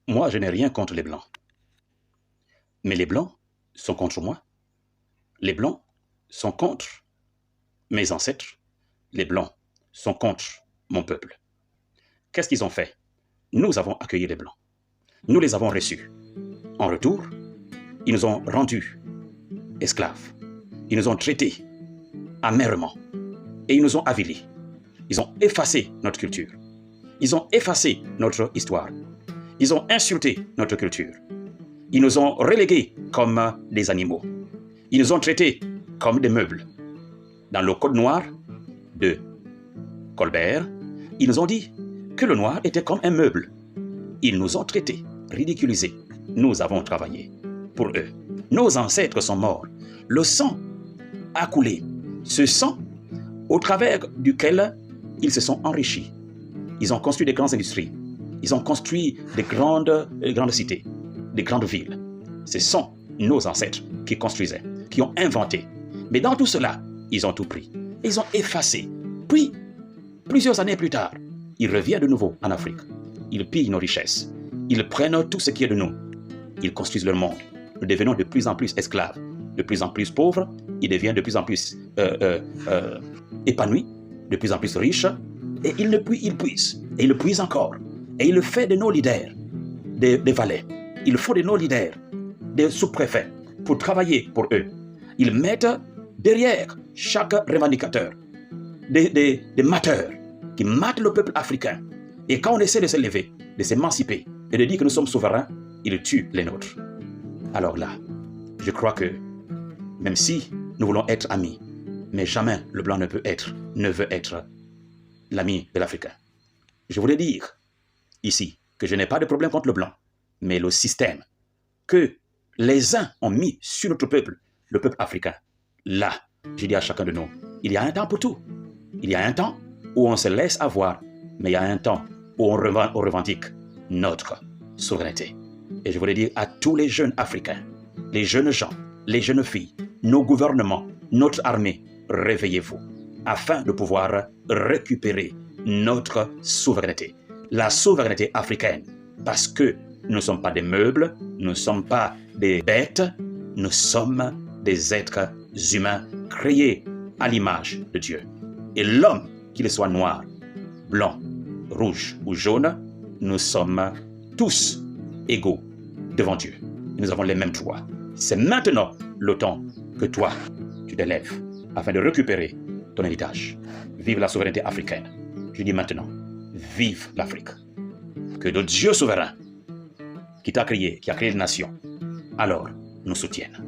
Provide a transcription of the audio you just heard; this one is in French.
Moi, je n'ai rien contre les Blancs. Mais les Blancs sont contre moi. Les Blancs sont contre mes ancêtres. Les Blancs sont contre mon peuple. Qu'est-ce qu'ils ont fait? Nous avons accueilli les Blancs. Nous les avons reçus. En retour, ils nous ont rendus esclaves. Ils nous ont traités amèrement. Et ils nous ont avilis. Ils ont effacé notre culture. Ils ont effacé notre histoire. Ils ont insulté notre culture. Ils nous ont relégués comme des animaux. Ils nous ont traités comme des meubles. Dans le code noir de Colbert, ils nous ont dit que le noir était comme un meuble. Ils nous ont traités, ridiculisés. Nous avons travaillé pour eux. Nos ancêtres sont morts. Le sang a coulé. Ce sang au travers duquel ils se sont enrichis. Ils ont construit des grandes industries. Ils ont construit des grandes cités, des grandes villes. Ce sont nos ancêtres qui construisaient, qui ont inventé. Mais dans tout cela, ils ont tout pris. Ils ont effacé. Puis, plusieurs années plus tard, ils reviennent de nouveau en Afrique. Ils pillent nos richesses. Ils prennent tout ce qui est de nous. Ils construisent leur monde. Nous devenons de plus en plus esclaves, de plus en plus pauvres. Ils deviennent de plus en plus épanouis, de plus en plus riches. Et ils puisent. Et ils le puisent encore. Et ils le font de nos leaders, des valets. Ils font de nos leaders, des sous-préfets, pour travailler pour eux. Ils mettent derrière chaque revendicateur des mateurs qui matent le peuple africain. Et quand on essaie de se lever, de s'émanciper et de dire que nous sommes souverains, ils tuent les nôtres. Alors là, je crois que même si nous voulons être amis, mais jamais le blanc ne veut être l'ami de l'Africain. Je voulais dire ici que je n'ai pas de problème contre le blanc, mais le système que les uns ont mis sur notre peuple, le peuple africain, là, je dis à chacun de nous, il y a un temps pour tout. Il y a un temps où on se laisse avoir, mais il y a un temps où on revendique notre souveraineté. Et je voulais dire à tous les jeunes Africains, les jeunes gens, les jeunes filles, nos gouvernements, notre armée, réveillez-vous afin de pouvoir récupérer notre souveraineté. La souveraineté africaine, parce que nous ne sommes pas des meubles, nous ne sommes pas des bêtes, nous sommes des êtres humains créés à l'image de Dieu. Et l'homme, qu'il soit noir, blanc, rouge ou jaune, nous sommes tous égaux devant Dieu. Nous avons les mêmes droits. C'est maintenant le temps que toi, tu te lèves afin de récupérer ton héritage. Vive la souveraineté africaine. Je dis maintenant, vive l'Afrique. Que le Dieu souverain qui t'a créé, qui a créé les nations, alors nous soutienne.